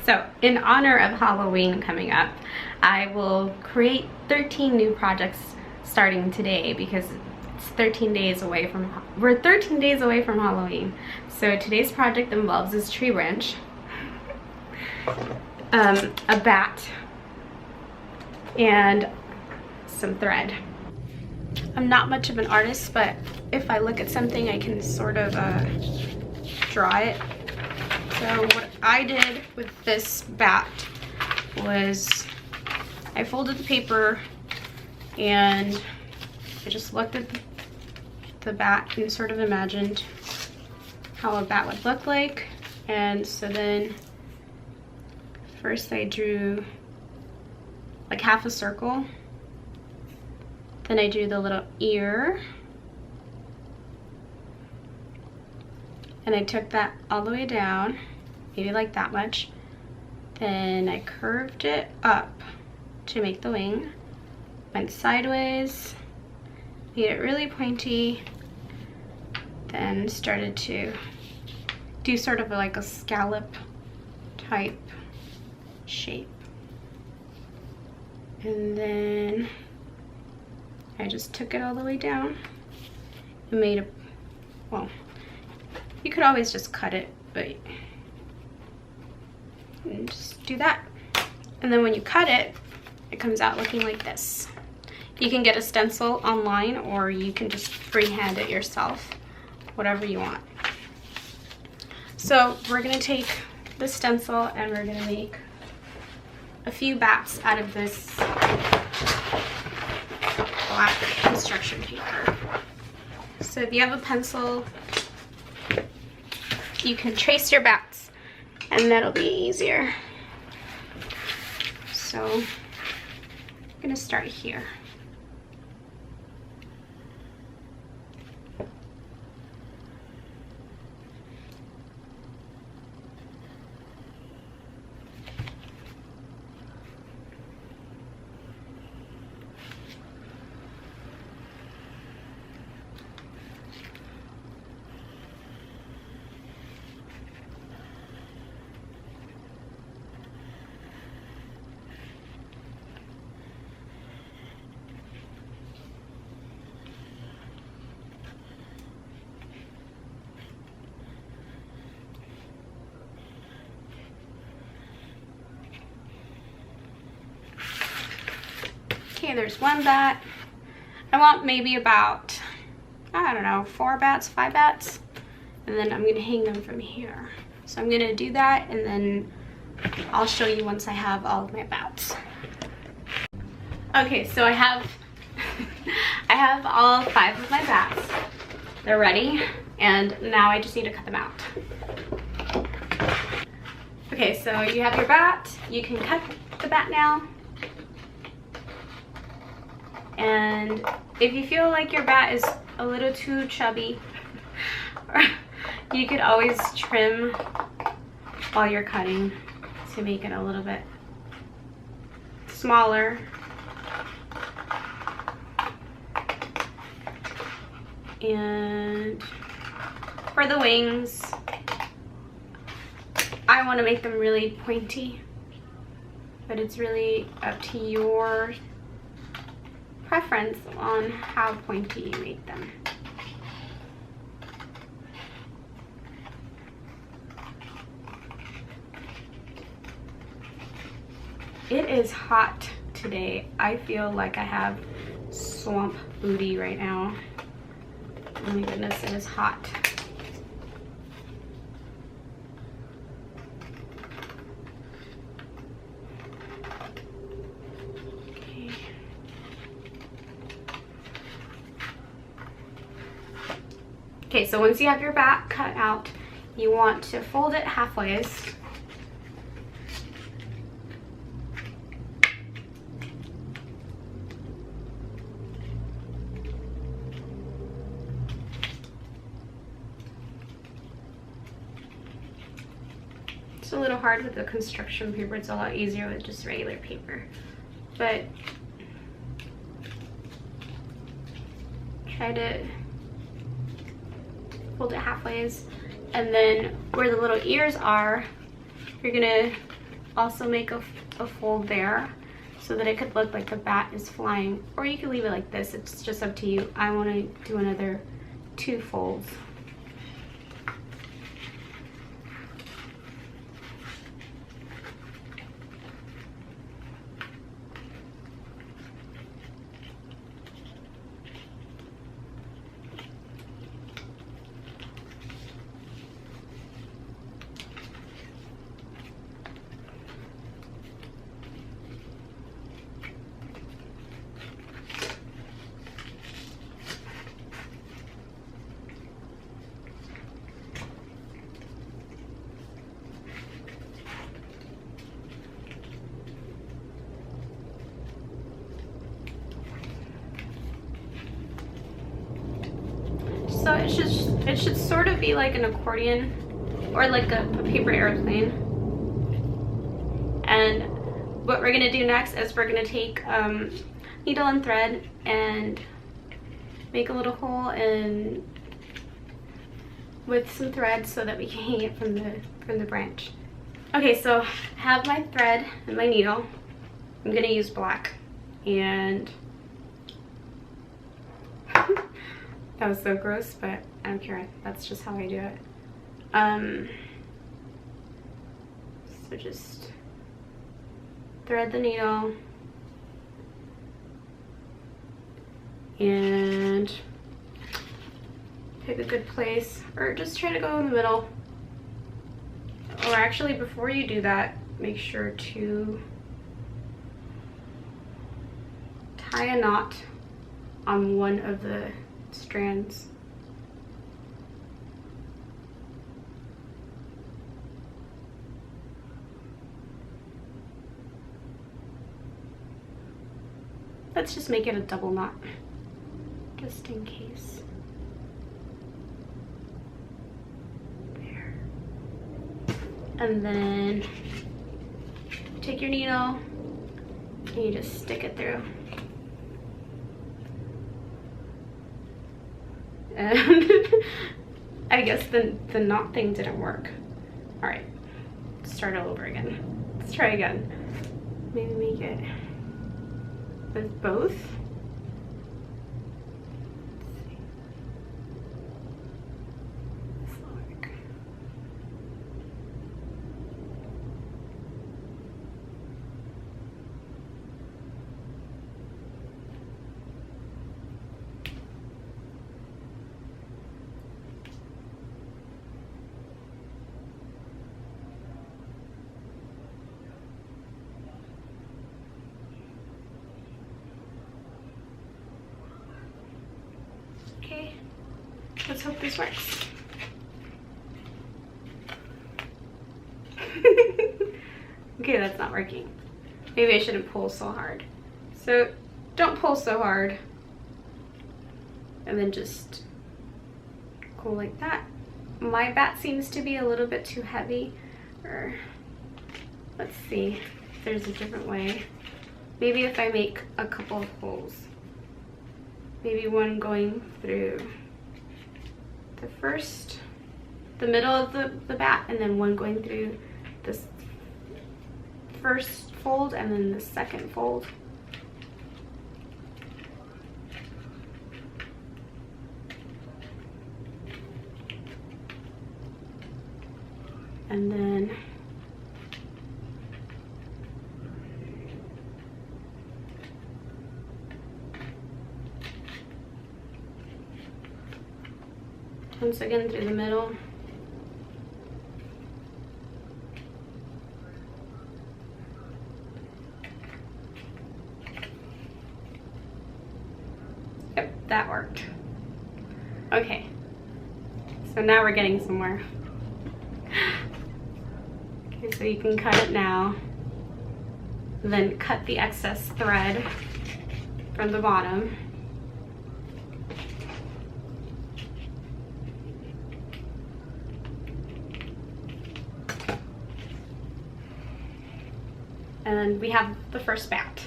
So in honor of Halloween coming up, I will create 13 new projects starting today because it's 13 days away from, we're 13 days away from Halloween. So today's project involves this tree branch, a bat, and some thread. I'm not much of an artist, but if I look at something, I can sort of draw it. So what I did with this bat was I folded the paper and I just looked at the bat and sort of imagined how a bat would look like. And so then first I drew like half a circle. Then I drew the little ear. And I took that all the way down, maybe like that much. Then I curved it up to make the wing. Went sideways, made it really pointy. Then started to do sort of like a scallop type shape. And then I just took it all the way down and made a, well, you could always just cut it, but just do that. And then when you cut it, it comes out looking like this. You can get a stencil online or you can just freehand it yourself, whatever you want. So we're gonna take the stencil and we're gonna make a few bats out of this black construction paper. So if you have a pencil, you can trace your bats and that'll be easier. So I'm gonna start here. Okay, there's one bat. I want maybe about, I don't know, 4 bats, 5 bats. And then I'm gonna hang them from here. So I'm gonna do that and then I'll show you once I have all of my bats. Okay, so I have I have all 5 of my bats. They're ready, and now I just need to cut them out. Okay, so you have your bat. You can cut the bat now. And if you feel like your bat is a little too chubby, you could always trim while you're cutting to make it a little bit smaller. And for the wings, I want to make them really pointy, but it's really up to your preference on how pointy you make them. It is hot today. I feel like I have swamp booty right now. Oh my goodness, it is hot. Okay, so once you have your bat cut out, you want to fold it halfways. It's a little hard with the construction paper. It's a lot easier with just regular paper. But try to fold it halfways, and then where the little ears are, you're gonna also make a fold there so that it could look like the bat is flying, or you can leave it like this. It's just up to you. I want to do another 2 folds. So it should sort of be like an accordion or like a paper airplane. And what we're gonna do next is we're gonna take needle and thread and make a little hole in with some thread so that we can hang it from the branch. Okay, so I have my thread and my needle. I'm gonna use black, and that was so gross, but I don't care. That's just how I do it. So just thread the needle and pick a good place, or just try to go in the middle. Or actually, before you do that, make sure to tie a knot on one of the strands. Let's just make it a double knot, just in case. There. And then take your needle and you just stick it through. And I guess the knot thing didn't work. All right, let's start all over again. Let's try again. Maybe make it with both. Let's see. This will work. Okay, let's hope this works. Okay, that's not working. Maybe I shouldn't pull so hard. So don't pull so hard. And then just go like that. My bat seems to be a little bit too heavy. Or let's see if there's a different way. Maybe if I make a couple of holes. Maybe one going through the middle of the bat, and then one going through this first fold and then the second fold. And then once again through the middle. Yep, that worked. Okay, so now we're getting somewhere. Okay, so you can cut it now. Then cut the excess thread from the bottom. And we have the first bat.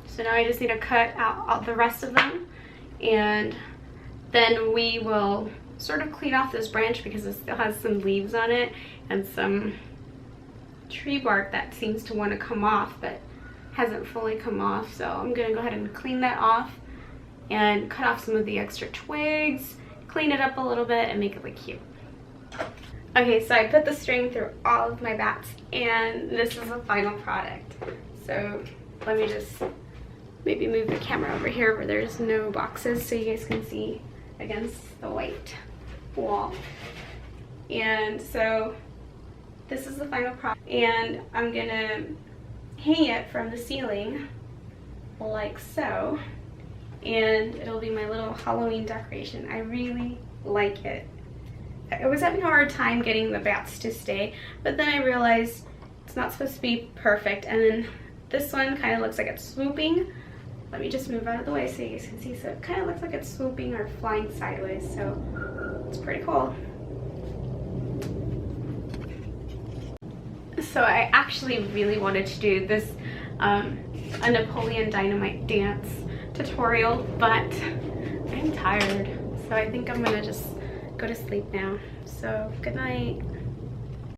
So now I just need to cut out the rest of them, and then we will sort of clean off this branch because it still has some leaves on it and some tree bark that seems to want to come off but hasn't fully come off. So I'm gonna go ahead and clean that off and cut off some of the extra twigs, clean it up a little bit, and make it look cute. Okay, so I put the string through all of my bats, and this is the final product. So let me just maybe move the camera over here where there's no boxes so you guys can see against the white wall. And so this is the final product, and I'm gonna hang it from the ceiling like so, and it'll be my little Halloween decoration. I really like it. I was having a hard time getting the bats to stay, but then I realized it's not supposed to be perfect, and then this one kind of looks like it's swooping. Let me just move out of the way so you guys can see. So it kind of looks like it's swooping or flying sideways, so it's pretty cool. So I actually really wanted to do this a Napoleon Dynamite dance tutorial, but I'm tired, so I think I'm gonna just go to sleep now. So good night.